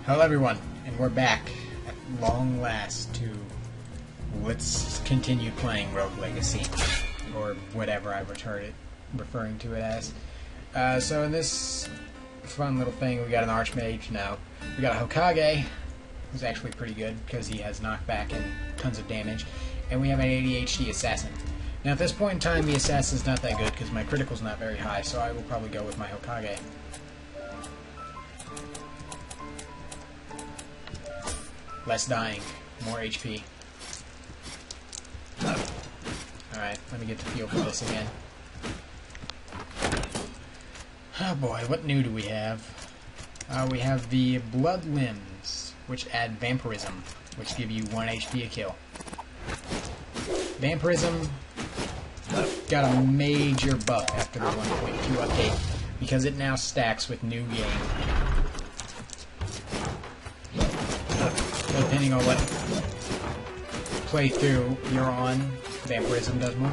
Hello everyone, and we're back at long last to let's continue playing Rogue Legacy, or whatever I referring to it as. So in this fun little thing, we got an Archmage now. We got a Hokage, who's actually pretty good because he has knockback and tons of damage, and we have an ADHD assassin. Now at this point in time, the assassin's not that good because my critical's not very high, so I will probably go with my Hokage. Less dying, more HP. Alright, let me get the feel for this again. Oh boy, what new do we have? We have the Blood Limbs, which add Vampirism, which give you 1 HP a kill. Vampirism got a major buff after the 1.2 update, because it now stacks with New Game. Depending on what playthrough you're on, Vampirism does more.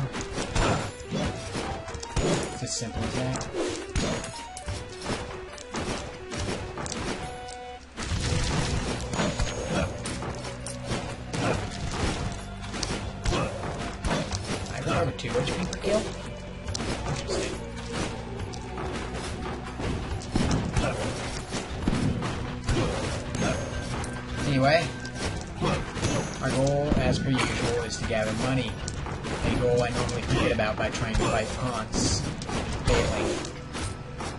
It's as simple as that. I have a 2 HP per kill? Interesting. Anyway, our goal, as per usual, is to gather money. A goal I normally forget about by trying to fight Ponce, failing,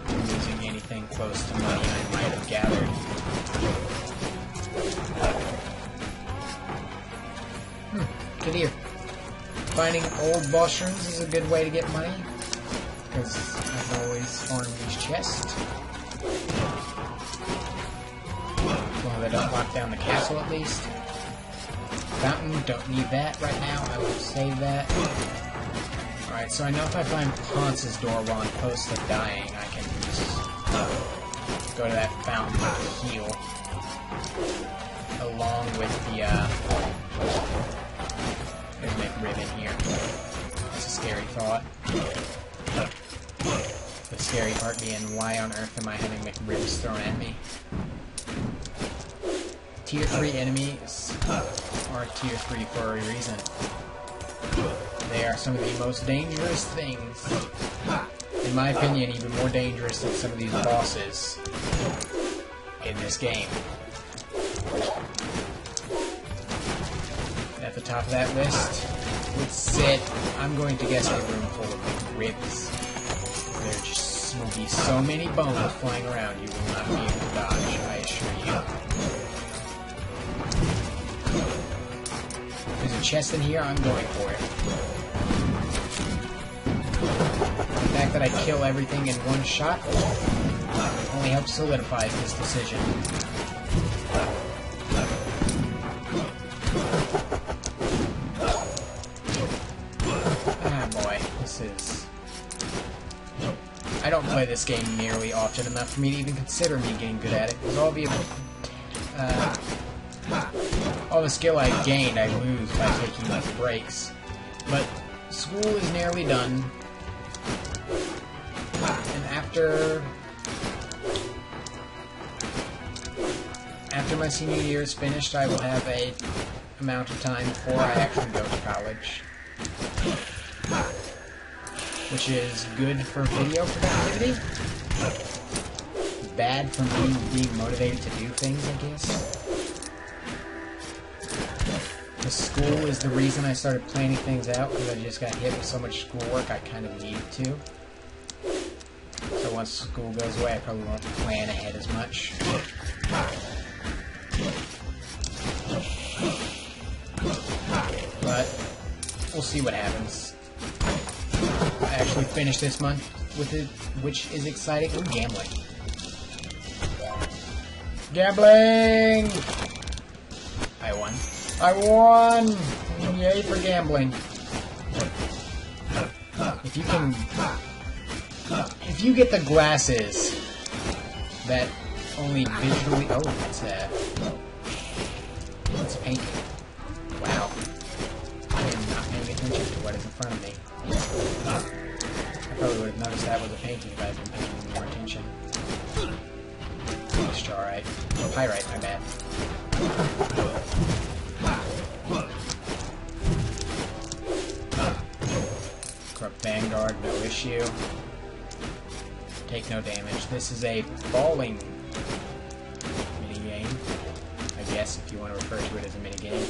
and losing anything close to money I might have gathered. Good ear. Finding old boss rooms is a good way to get money, because I've always farmed these chests. Well, they don't lock down the castle at least. Fountain, don't need that right now. I will save that. Alright, so I know if I find Ponce's door while I'm close to dying, I can just go to that fountain to heal. Along with the, there's McRib in here. That's a scary thought. The scary part being, why on earth am I having McRibs thrown at me? Tier 3 enemies are Tier 3 for a reason. They are some of the most dangerous things. In my opinion, even more dangerous than some of these bosses in this game. At the top of that list, would sit, I'm going to guess, a room full of ribs. There just will be so many bones flying around you will not be able to dodge, I assure you. There's a chest in here, I'm going for it. The fact that I kill everything in one shot only helps solidify this decision. Ah boy, this is... I don't play this game nearly often enough for me to even consider me getting good at it, because all the skill I gained, I lose by taking these breaks. But school is nearly done, and after my senior year is finished, I will have a amount of time before I actually go to college, which is good for video productivity, bad for me being motivated to do things, I guess. The school is the reason I started planning things out, because I just got hit with so much schoolwork I kind of needed to. So once school goes away, I probably won't plan ahead as much. But we'll see what happens. I actually finished this month with it, which is exciting. Ooh, gambling. Gambling! I won. I won! Yay for gambling. If you get the glasses that only visually... Oh, that's a painting. Wow. I am not paying attention to what is in front of me. I probably would have noticed that was a painting if I had been paying more attention. Starite. Pyrite, my bad. Corrupt Vanguard, no issue. Take no damage. This is a falling minigame, I guess, if you want to refer to it as a minigame.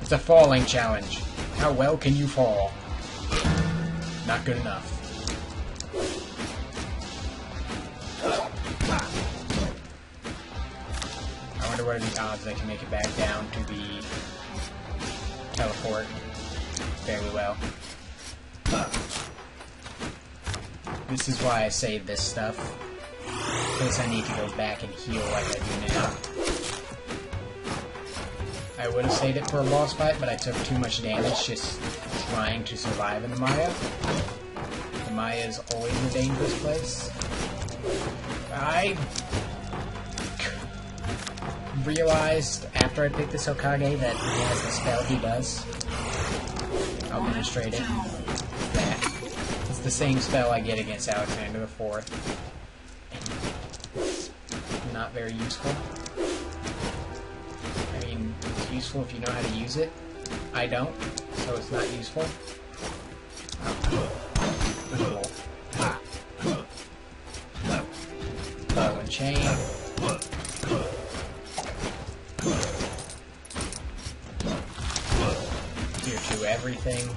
It's a falling challenge. How well can you fall? Not good enough. I wonder what are the odds I can make it back down to the teleport fairly well. This is why I save this stuff, in case I need to go back and heal like I do now. I would have saved it for a boss fight, but I took too much damage just trying to survive in the Maya. The Maya is always a dangerous place. I realized after I picked this Hokage that he has the spell he does. I'll demonstrate it. That. It's the same spell I get against Alexander IV. Not very useful. I mean, it's useful if you know how to use it. I don't, so it's not useful. Ball and chain. Tier 2 everything.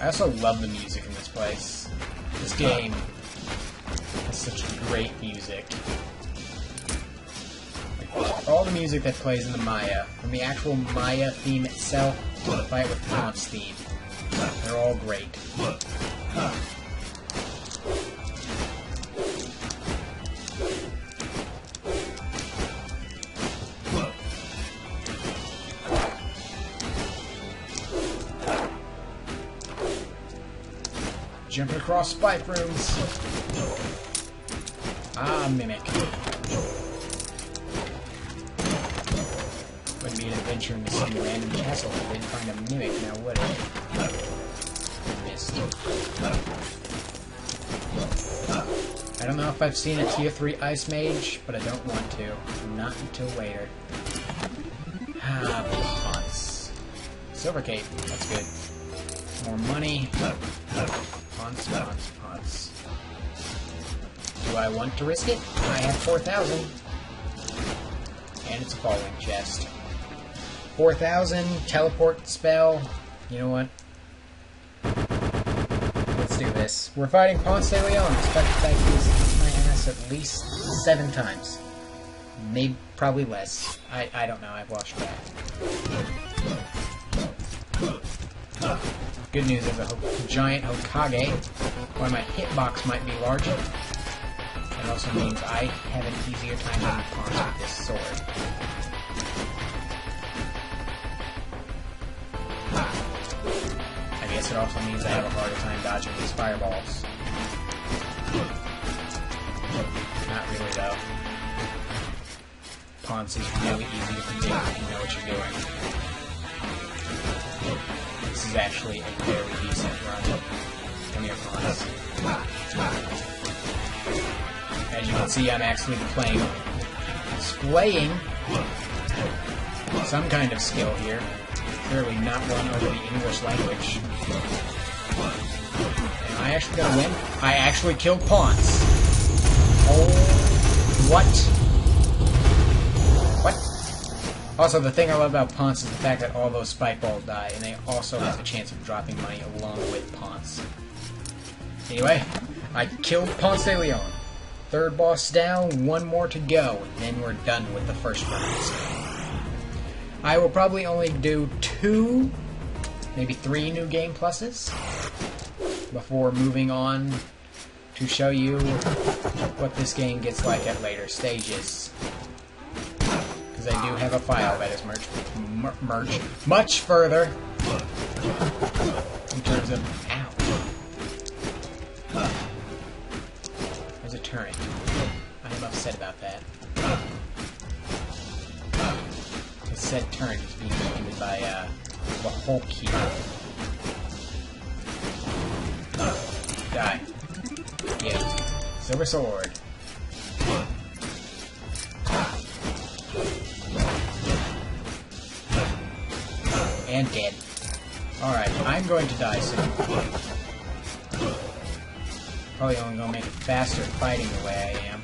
I also love the music in this place. This game has such great music. All the music that plays in the Maya, from the actual Maya theme itself to the fight with Ponce theme, they're all great. Jumping across spike rooms. Ah, Mimic. Wouldn't be an adventure into some random castle if I didn't find a Mimic, now would it? Missed. I don't know if I've seen a tier 3 Ice Mage, but I don't want to. Not until later. Ah, Ponce. Silver Cape, that's good. More money. Ponce, Ponce, Ponce. Do I want to risk it? I have 4,000. And it's a falling chest. 4,000, teleport spell. You know what? Let's do this. We're fighting Ponce de Leon. Expect the fact he's kicked my ass at least 7 times. Maybe, probably less. I don't know. I've lost track. Good news, there's a giant Hokage, where my hitbox might be larger. It also means I have an easier time hitting Ponce with this sword. I guess it also means I have a harder time dodging these fireballs. Not really, though. Ponce is really easy to predict if you know what you're doing. This is actually a very decent run. Come here, Ponce. As you can see, I'm actually displaying some kind of skill here. Clearly not one over the English language. Am I actually gonna win? I actually killed Ponce. Oh, what? What? Also, the thing I love about Ponce is the fact that all those spike balls die, and they also have the chance of dropping money along with Ponce. Anyway, I killed Ponce de Leon. 3rd boss down, 1 more to go, and then we're done with the first round. I will probably only do 2, maybe 3 new game pluses before moving on to show you what this game gets like at later stages. Because I do have a file that is much further in terms of... Ow. There's a turret. I am upset about that. The said turret is being defended by the Hulk here. Die. Yeah. Silver sword. And dead. Alright, I'm going to die soon. Probably only going to make it faster fighting the way I am.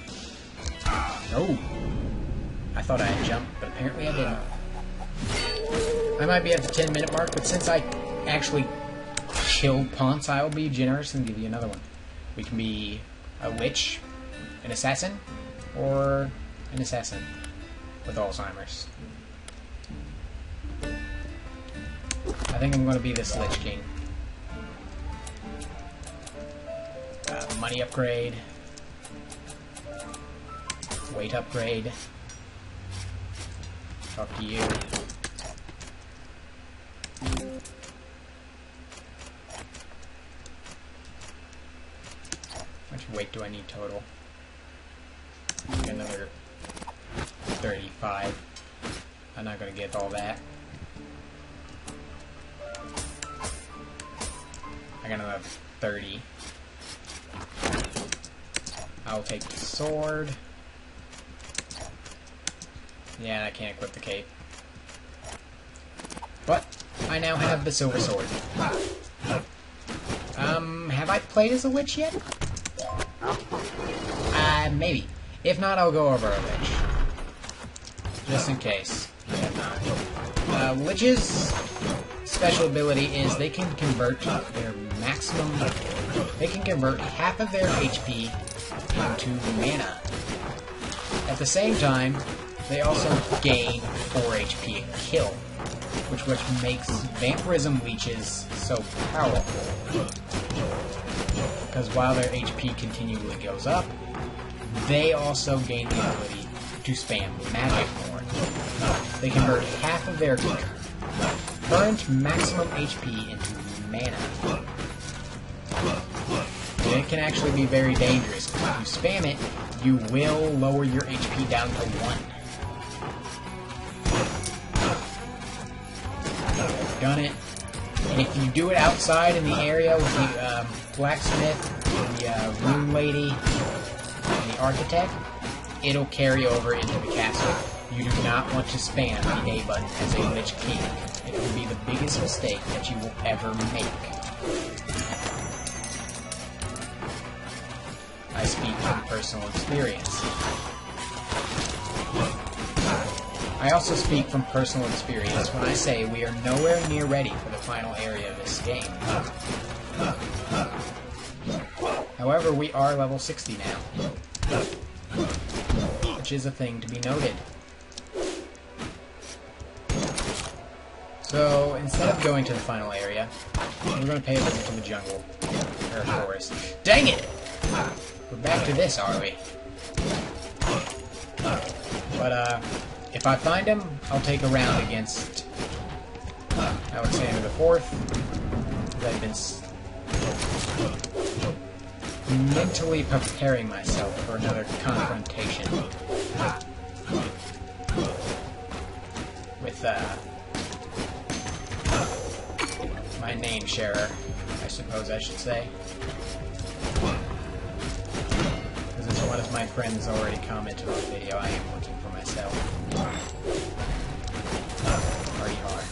Oh! I thought I had jumped, but apparently I didn't. I might be at the 10-minute mark, but since I actually killed Ponce, I will be generous and give you another one. We can be a witch, an assassin, or an assassin with Alzheimer's. I think I'm going to be this Lich King. Money upgrade. Weight upgrade. Talk to you. How much weight do I need total? Another 35. I'm not going to get all that. I got another 30. I'll take the sword. Yeah, I can't equip the cape. But I now have the silver sword. Have I played as a witch yet? Maybe. If not, I'll go over a witch. Just in case. Witches' special ability is they can convert their maximum... They can convert half of their HP into mana. At the same time, they also gain 4 HP a kill, which makes vampirism leeches so powerful. Because while their HP continually goes up, they also gain the ability to spam magic more. They convert half of their current maximum HP into mana. And it can actually be very dangerous. If you spam it, you will lower your HP down to 1. I've done it. And if you do it outside in the area with the blacksmith, the rune lady, and the architect, it'll carry over into the castle. You do not want to spam the A button as a Lich King. It will be the biggest mistake that you will ever make. I speak from personal experience. I also speak from personal experience when I say we are nowhere near ready for the final area of this game. However, we are level 60 now, which is a thing to be noted. So, instead of going to the final area, we're going to pay a visit to the jungle, or forest. Dang it! We're back to this, are we? But, if I find him, I'll take a round against Alexander the Fourth. I've been mentally preparing myself for another confrontation with my name sharer, I suppose I should say. Because as one of my friends already commented on the video, I am looking for myself. Party hard.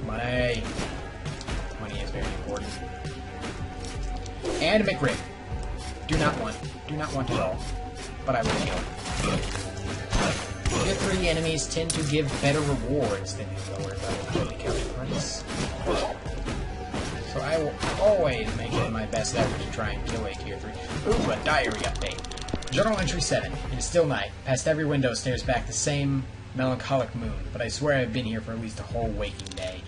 Money. Money is very important. And a McRib. Do not want at all. But I will kill. Tier 3 enemies tend to give better rewards than the lower level counterparts. So I will always make it my best effort to try and kill a Tier 3. Ooh, a diary update. Journal entry 7. It is still night. Past every window stares back the same melancholic moon, but I swear I've been here for at least a whole waking day.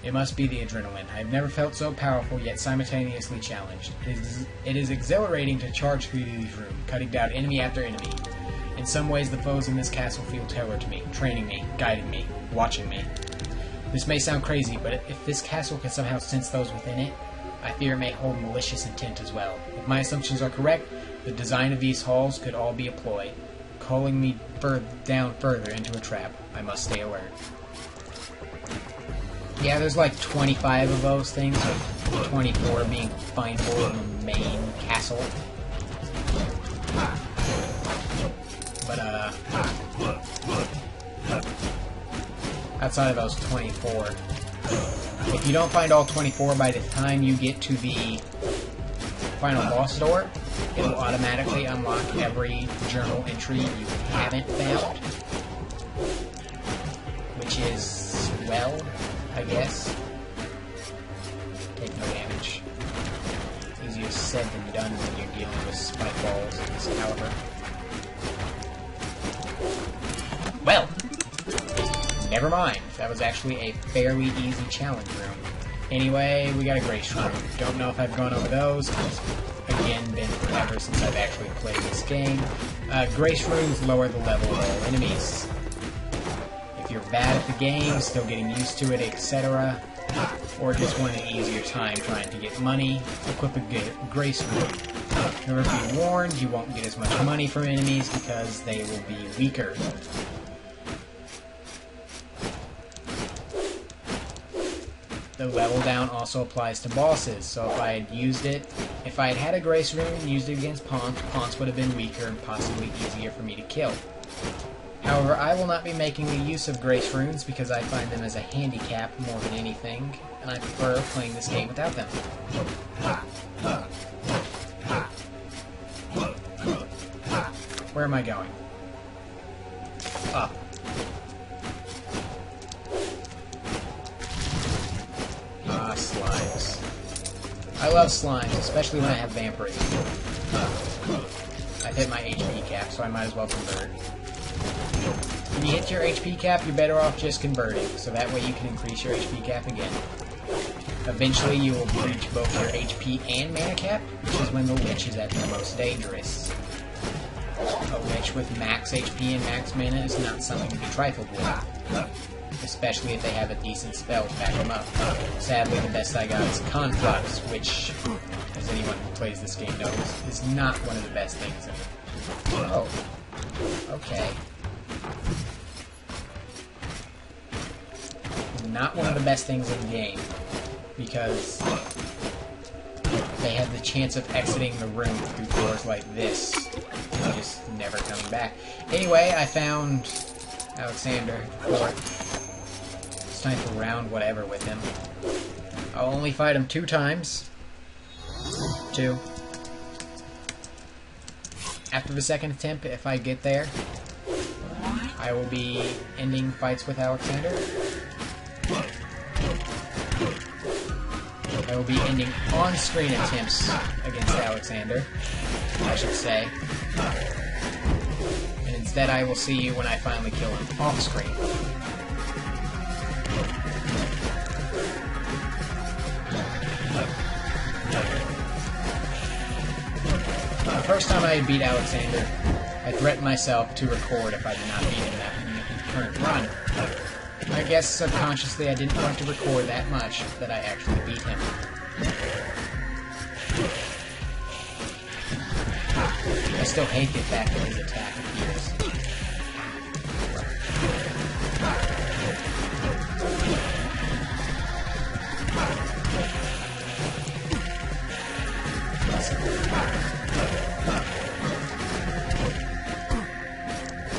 It must be the adrenaline. I have never felt so powerful, yet simultaneously challenged. It is exhilarating to charge through these rooms, cutting down enemy after enemy. In some ways, the foes in this castle feel tailored to me, training me, guiding me, watching me. This may sound crazy, but if this castle can somehow sense those within it, I fear it may hold malicious intent as well. If my assumptions are correct, the design of these halls could all be a ploy, calling me down further into a trap. I must stay alert. Yeah, there's like 25 of those things, with 24 being findable in the main castle. But, outside of those 24. If you don't find all 24 by the time you get to the final boss door, it'll automatically unlock every journal entry you haven't found. Which is, well, I guess. Take no damage. Easier said than done when you're dealing with spike balls of this caliber. Well, never mind. That was actually a fairly easy challenge room. Anyway, we got a Grace Room. Don't know if I've gone over those. It's, again, been forever since I've actually played this game. Grace Rooms lower the level of all enemies. If you're bad at the game, still getting used to it, etc., or just want an easier time trying to get money, equip a Grace Room. However, be warned, you won't get as much money from enemies because they will be weaker. The level down also applies to bosses, so if I had had a Grace Room and used it against Ponce, Ponce would have been weaker and possibly easier for me to kill. However, I will not be making the use of Grace Runes because I find them as a handicap more than anything, and I prefer playing this game without them. Where am I going? Up. Slimes. I love slimes, especially when I have vampirism. I've hit my HP cap, so I might as well convert. When you hit your HP cap, you're better off just converting, so that way you can increase your HP cap again. Eventually you will reach both your HP and mana cap, which is when the Lich is at their most dangerous. A Lich with max HP and max mana is not something to be trifled with. Especially if they have a decent spell to back them up. Sadly, the best I got is Conflux, which, as anyone who plays this game knows, is not one of the best things in it. Oh. Okay. Not one of the best things in the game, because they have the chance of exiting the room through doors like this, and just never coming back. Anyway, I found Alexander before. It's time to round whatever with him. I'll only fight him 2 times. 2. After the second attempt, if I get there, I will be ending fights with Alexander. I will be ending on-screen attempts against Alexander, I should say. And instead I will see you when I finally kill him off-screen. The first time I beat Alexander, I threatened myself to record if I did not beat him that current run. I guess subconsciously I didn't want to record that much that I actually beat him. I still hate the fact that his attack appears.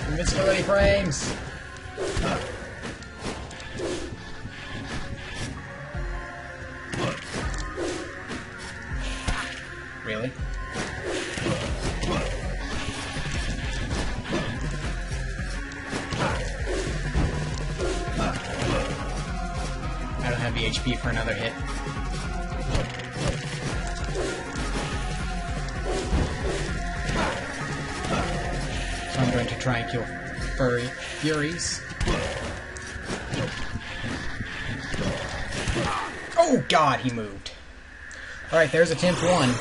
Invincibility frames! Really? I don't have the HP for another hit. So I'm going to try and kill Furies. Oh god, he moved. Alright, there's attempt 1.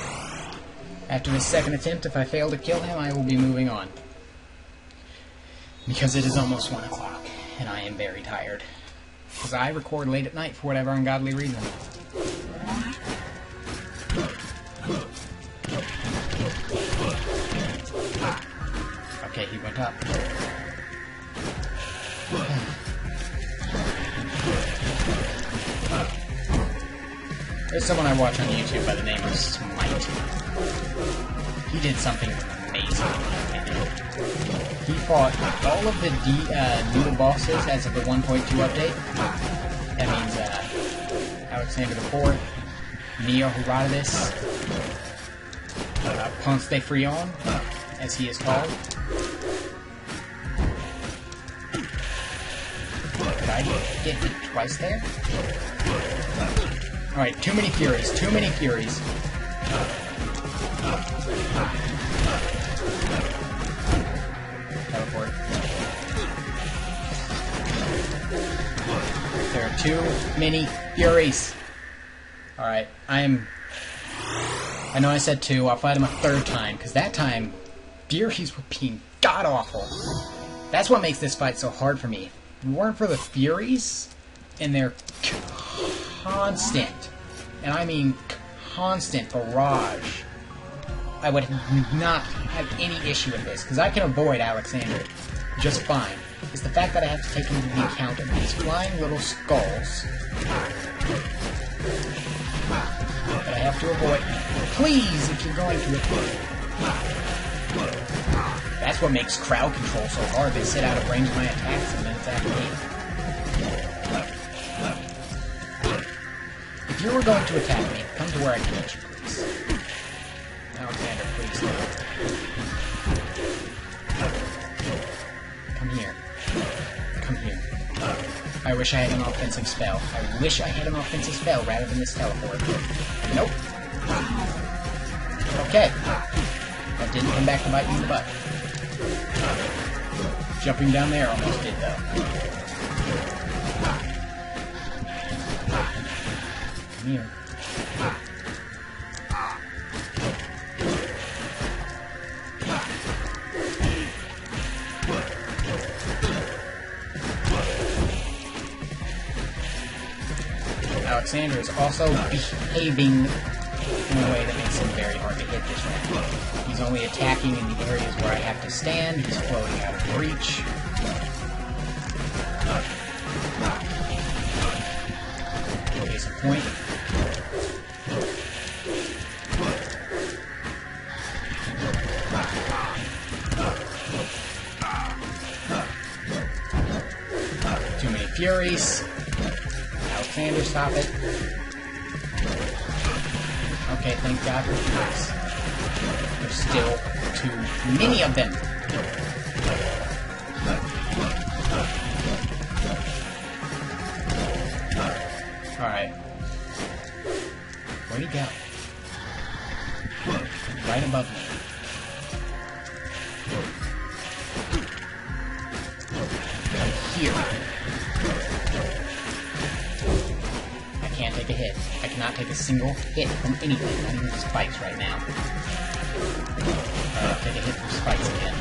After this second attempt, if I fail to kill him, I will be moving on. Because it is almost 1 o'clock, and I am very tired. Because I record late at night for whatever ungodly reason. Okay, he went up. There's someone I watch on YouTube by the name of Smite. He did something amazing in my opinion. he fought all of the new bosses as of the 1.2 update. That means Alexander IV, Neo Herodotus, Ponce de Leon, as he is called. Did I get hit twice there? Alright, too many Furies, too many Furies. Teleport. There are too many Furies. Alright, I know I said 2, I'll fight him a 3rd time, because that time, Furies were being god-awful. That's what makes this fight so hard for me. If it weren't for the Furies, and their constant, and I mean constant barrage, I would not have any issue with this, because I can avoid Alexander just fine. It's the fact that I have to take into the account of these flying little skulls that I have to avoid. Please, if you're going to avoid. That's what makes crowd control so hard. They sit out of range of my attacks and then attack me. If you were going to attack me, come to where I can reach you, please. Alexander, please. Come here. Come here. I wish I had an offensive spell. I wish I had an offensive spell rather than this teleport. Nope. Okay. That didn't come back to bite me in the butt. Jumping down there almost did, though. Come here. Alexander is also behaving in a way that makes him very hard to hit this round. He's only attacking in the areas where I have to stand. He's floating out of reach. Case in point. Too many Furies. Alexander, stop it. Okay, thank God for Furies. There's still too many of them. Alright. Where'd he go? Right above me. Come here. I can't take a hit. I cannot take a single hit from anything, not even spikes right now. Alright, I'll take a hit from spikes again.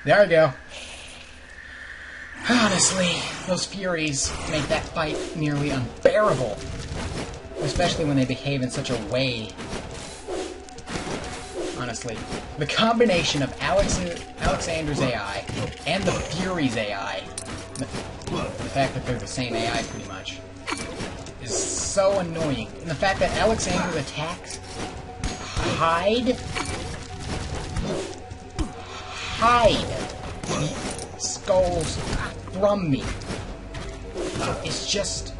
There we go. Honestly, those Furies make that fight nearly unbearable. Especially when they behave in such a way. Honestly. The combination of Alexander's AI and the Fury's AI, the fact that they're the same AI pretty much, is so annoying. And the fact that Alexander's attacks hide the skulls from me. It's just...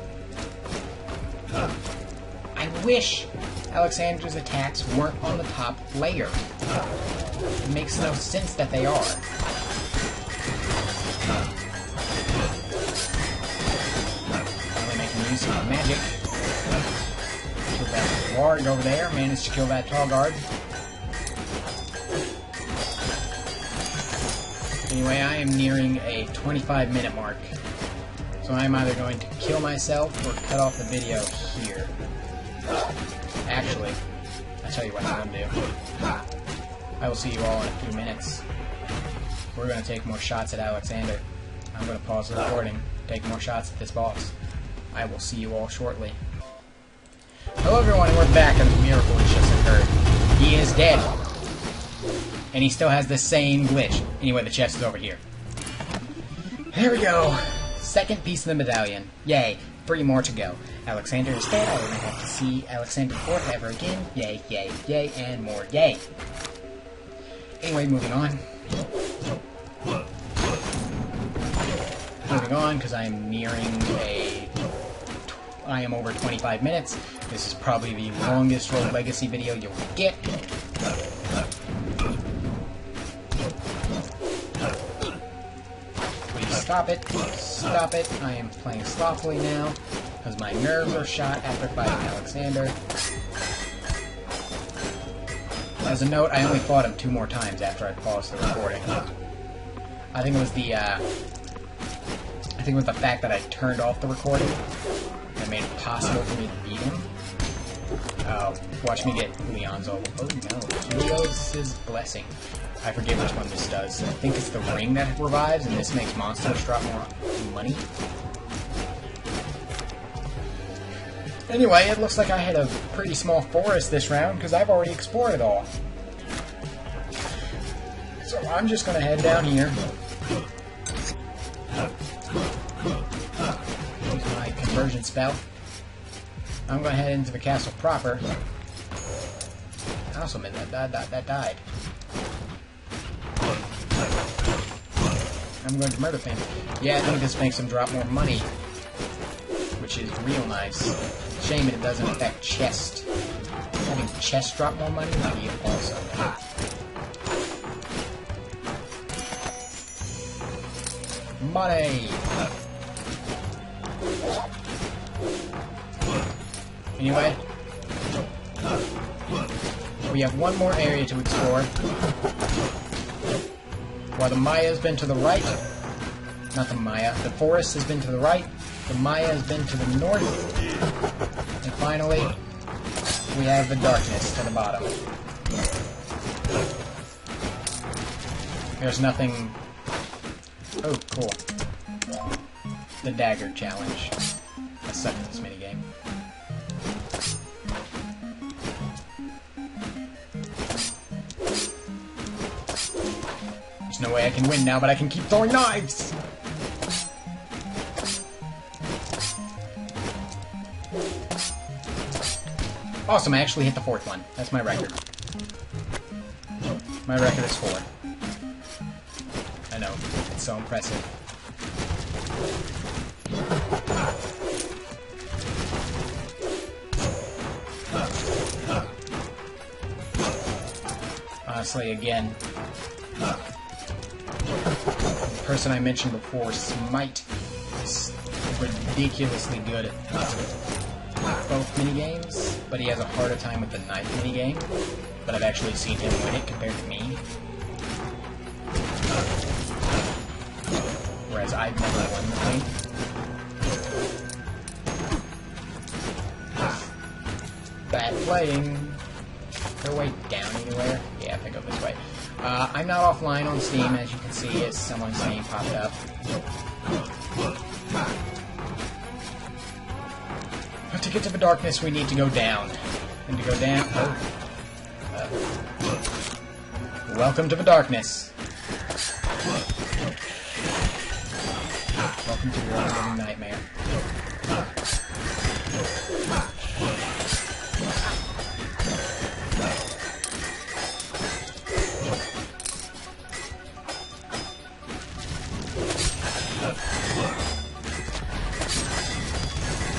I wish Alexander's attacks weren't on the top layer. It makes no sense that they are. Finally making use of magic. Kill that guard over there. Managed to kill that tall guard. Anyway, I am nearing a 25-minute mark. So I'm either going to kill myself or cut off the video here. Actually, I'll tell you what I'm going to do. I will see you all in a few minutes. We're going to take more shots at Alexander. I'm going to pause the recording, take more shots at this boss. I will see you all shortly. Hello everyone, we're back, and a miracle has just occurred. He is dead. And he still has the same glitch. Anyway, the chest is over here. There we go. Second piece of the medallion. Yay. 3 more to go. Alexander is dead. I don't have to see Alexander IV ever again. Yay, yay, yay, and more yay. Anyway, moving on. Moving on, because I'm nearing I am over 25 minutes. This is probably the longest Rogue Legacy video you'll get. Please stop it. Stop it. I am playing sloppily now, because my nerves are shot after fighting Alexander. As a note, I only fought him 2 more times after I paused the recording. I think it was the fact that I turned off the recording that made it possible for me to beat him. Watch me get Leon's over. Oh no, Leo's his blessing. I forget which one this does. I think it's the ring that revives, and this makes monsters drop more money. Anyway, it looks like I had a pretty small forest this round, because I've already explored it all. So I'm just going to head down here. Use my conversion spell. I'm going to head into the castle proper. I also meant that died. I'm going to murder him. Yeah, I think this makes him drop more money, which is real nice. Shame it doesn't affect chest. Having chest drop more money would be awesome. Money! Anyway, we have one more area to explore. While the Maya has been to the right, not the Maya, the forest has been to the right, the Maya has been to the north, and finally, we have the darkness to the bottom. There's nothing... Oh, cool. The dagger challenge. I suck at this minigame. There's no way I can win now, but I can keep throwing knives! Awesome, I actually hit the 4th one. That's my record. My record is 4. I know, it's so impressive. Honestly, again, the person I mentioned before, Smite, is ridiculously good at both minigames, but he has a harder time with the knife minigame. But I've actually seen him win it compared to me. Whereas I've never won the thing. Bad playing. Go way down anywhere? Yeah, if I go this way. I'm not offline on Steam, as you can see, as someone's name popped up. But to get to the darkness, we need to go down. And to go down... welcome to the darkness. Welcome to your own living nightmare.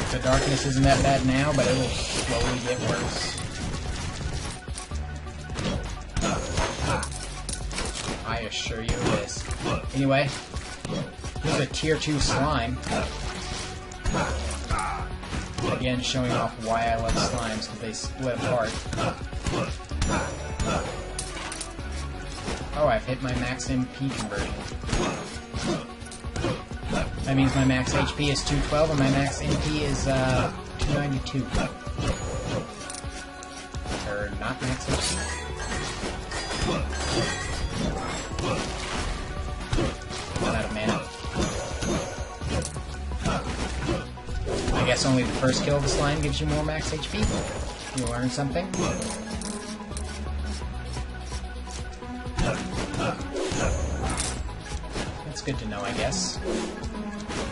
The darkness isn't that bad now, but it'll slowly get worse. I assure you it is. Anyway, here's a tier 2 slime. Again, showing off why I love slimes, because they split apart. Oh, I've hit my max MP conversion. That means my max HP is 212 and my max MP is 292. Or not max HP. I'm out of mana. I guess only the first kill of the slime gives you more max HP. You learn something. That's good to know, I guess.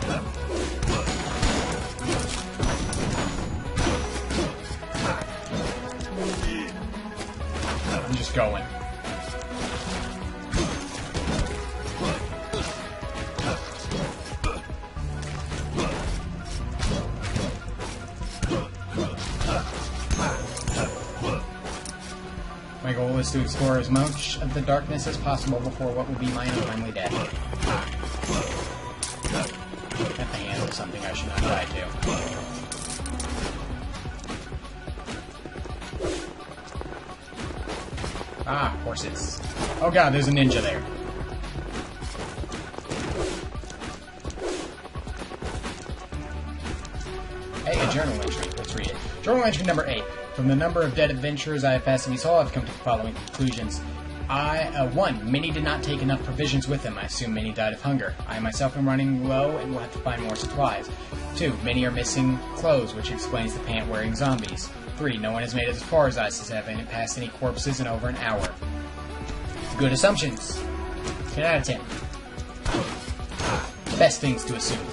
I'm just going. My goal is to explore as much of the darkness as possible before what will be my untimely death. At the hands of something I should not die to. Ah, horses. Oh god, there's a ninja there. Hey, a journal entry. Let's read it. Journal entry number 8. From the number of dead adventurers I have passed in these hall, I've come to the following conclusions. 1. Many did not take enough provisions with them. I assume many died of hunger. I myself am running low and will have to find more supplies. 2. Many are missing clothes, which explains the pant-wearing zombies. 3. No one has made it as far as ISIS have and passed any corpses in over an hour. Good assumptions. 10 out of 10. Best things to assume.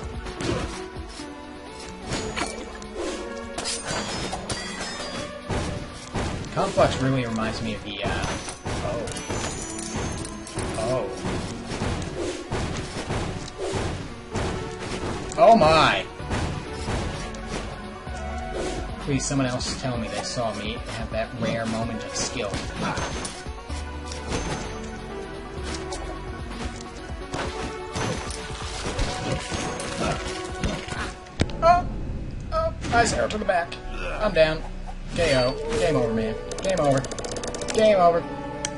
Complex really reminds me of the, Oh my! Please, someone else tell me they saw me have that rare moment of skill. Oh! Nice arrow to the back. I'm down. KO. Game over, man. Game over. Game over.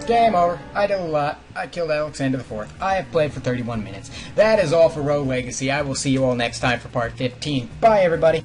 Game over. I did a lot. I killed Alexander IV. I have played for 31 minutes. That is all for Rogue Legacy. I will see you all next time for part 15. Bye, everybody.